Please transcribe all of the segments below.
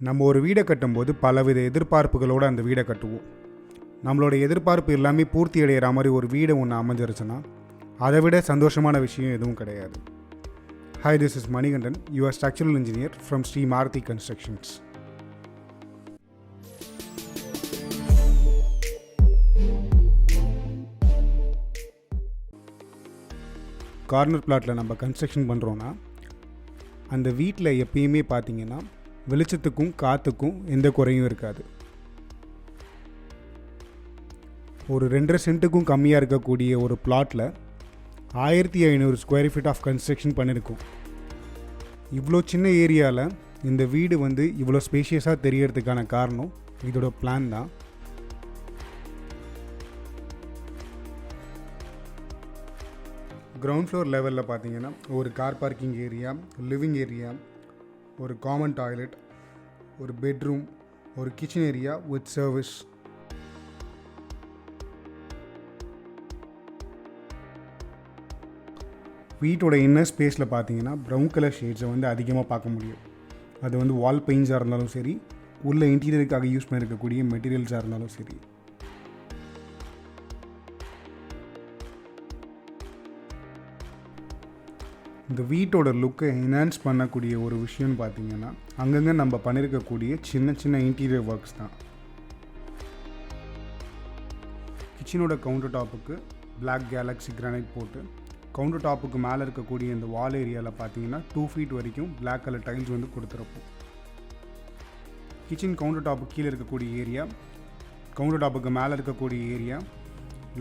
நம்ம ஒரு வீடை கட்டும்போது பலவித எதிர்பார்ப்புகளோடு அந்த வீடை கட்டுவோம். நம்மளோட எதிர்பார்ப்பு எல்லாமே பூர்த்தி அடைகிற மாதிரி ஒரு வீடு ஒன்று அமைஞ்சிருச்சுன்னா அதை விட சந்தோஷமான விஷயம் எதுவும் கிடையாது. Hi, this is Manikandan, your structural engineer from Sri Maruthi constructions. Corner பிளாட்டில் நம்ம கன்ஸ்ட்ரக்ஷன் பண்ணுறோன்னா அந்த வீட்டில் எப்பயுமே பார்த்தீங்கன்னா வெளிச்சத்துக்கும் காற்றுக்கும் எந்த குறையும் இருக்காது. ஒரு 2.5 சென்ட்டுக்கும் கம்மியாக இருக்கக்கூடிய ஒரு பிளாட்டில் 1500 ஸ்கொயர் ஃபீட் ஆஃப் கன்ஸ்ட்ரக்ஷன் பண்ணியிருக்கோம். இவ்வளோ சின்ன ஏரியாவில் இந்த வீடு இவ்வளோ ஸ்பேஷியஸாக தெரியறதுக்கான காரணம் இதோட பிளான் தான். கிரவுண்ட் ஃப்ளோர் லெவலில் பார்த்தீங்கன்னா ஒரு car parking area, living area, ஒரு காமன் டாய்லெட், ஒரு பெட்ரூம், ஒரு கிச்சன் ஏரியா வித் சர்வீஸ். வீட்டோட இன்னர் ஸ்பேஸில் பார்த்தீங்கன்னா ப்ரௌன் கலர் ஷேட்ஸை அதிகமாக பார்க்க முடியும். அது வால் பெயிண்ட்ஸாக இருந்தாலும் சரி, உள்ள இன்டீரியருக்காக யூஸ் பண்ணியிருக்கக்கூடிய மெட்டீரியல்ஸாக இருந்தாலும் சரி. இந்த வீட்டோட லுக்கை என்ஹான்ஸ் பண்ணக்கூடிய ஒரு விஷயம்னு பார்த்தீங்கன்னா அங்கங்கே நம்ம பண்ணியிருக்கக்கூடிய சின்ன சின்ன இன்டீரியர் ஒர்க்ஸ் தான். கிச்சனோட கவுண்டர் டாப்புக்கு பிளாக் கேலக்ஸி கிரானைட் போட்டு, கவுண்டர் டாப்புக்கு மேலே இருக்கக்கூடிய இந்த வால் ஏரியாவில் பார்த்தீங்கன்னா 2 ஃபீட் வரைக்கும் பிளாக் கலர் டைல்ஸ் கொடுத்துருப்போம். கிச்சன் கவுண்டர் டாப்புக்கு கீழே இருக்கக்கூடிய ஏரியா, கவுண்டர் டாப்புக்கு மேலே இருக்கக்கூடிய ஏரியா,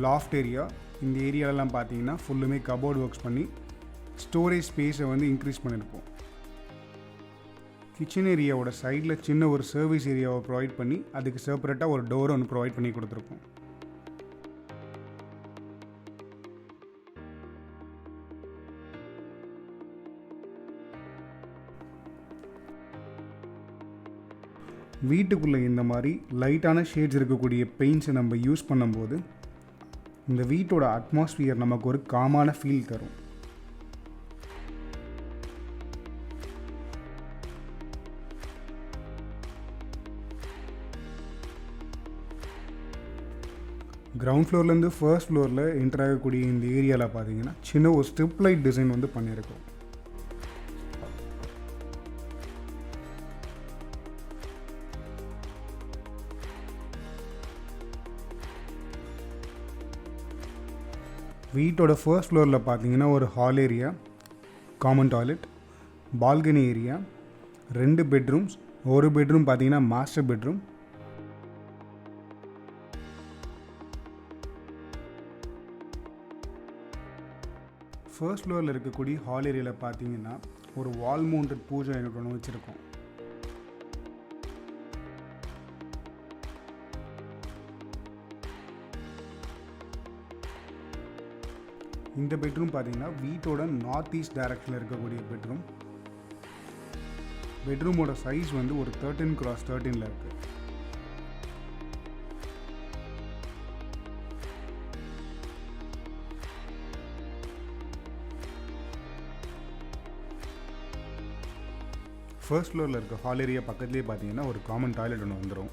லாஃப்ட் ஏரியா, இந்த ஏரியாலெலாம் பார்த்தீங்கன்னா ஃபுல்லுமே கபோர்டு ஒர்க்ஸ் பண்ணி ஸ்டோரேஜ் ஸ்பேஸை இன்க்ரீஸ் பண்ணியிருப்போம். கிச்சன் ஏரியாவோட சைடில் சின்ன ஒரு சர்வீஸ் ஏரியாவை ப்ரொவைட் பண்ணி அதுக்கு செப்பரேட்டாக ஒரு டோரை ப்ரொவைட் பண்ணி கொடுத்துருப்போம். வீட்டுக்குள்ளே இந்த மாதிரி லைட்டான ஷேட்ஸ் இருக்கக்கூடிய பெயிண்ட்ஸை நம்ம யூஸ் பண்ணும்போது இந்த வீட்டோட அட்மாஸ்பியர் நமக்கு ஒரு காமான ஃபீல் தரும். கிரவுண்ட் ஃப்ளோர்லேருந்து ஃபர்ஸ்ட் ஃப்ளோரில் என்டர் ஆகக்கூடிய இந்த ஏரியாவில் பார்த்தீங்கன்னா சின்ன ஒரு ஸ்ட்ரிப் லைட் டிசைன் பண்ணியிருக்கோம். வீட்டோட ஃபர்ஸ்ட் ஃப்ளோரில் பார்த்தீங்கன்னா ஒரு hall area, common toilet, balcony area, 2 bedrooms, ஒரு பெட்ரூம் பார்த்தீங்கன்னா மாஸ்டர் பெட்ரூம். ஃபர்ஸ்ட் ஃப்ளோரில் இருக்கக்கூடிய ஹால் ஏரியாவில் பார்த்தீங்கன்னா ஒரு வால் மவுண்டட் பூஜை ஒன்று வச்சுருக்கோம். இந்த பெட்ரூம் பார்த்தீங்கன்னா வீட்டோட நார்த் ஈஸ்ட் டைரக்ஷனில் இருக்கக்கூடிய பெட்ரூம். பெட்ரூமோட சைஸ் ஒரு 13x13 இருக்குது. ஃபர்ஸ்ட் ஃப்ளோரில் இருக்க ஹால் ஏரியா பக்கத்துலேயே பார்த்தீங்கன்னா ஒரு காமன் டாய்லெட் ஒன்று வந்துடும்.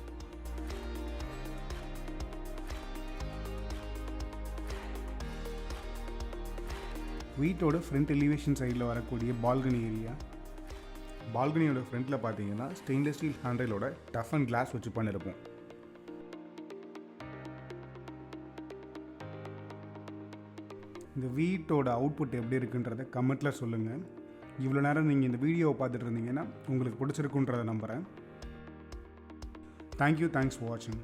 வீட்டோட ஃப்ரண்ட் எலிவேஷன் சைடில் வரக்கூடிய பால்கனி ஏரியா, பால்கனியோட ஃப்ரண்ட்டில் பார்த்தீங்கன்னா ஸ்டெயின்லெஸ் ஸ்டீல் ஹேண்டிலோட டஃப் அண்ட் கிளாஸ் வச்சு பண்ணியிருப்போம். இந்த வீட்டோட அவுட்புட் எப்படி இருக்குன்றதை கமெண்ட்டில் சொல்லுங்கள். இவ்வளோ நேரம் நீங்கள் இந்த வீடியோவை பார்த்துட்டு இருந்தீங்கன்னா உங்களுக்கு பிடிச்சிருக்குன்றதை நம்புகிறேன். தேங்க்யூ, தேங்க்ஸ் ஃபார் வாட்சிங்.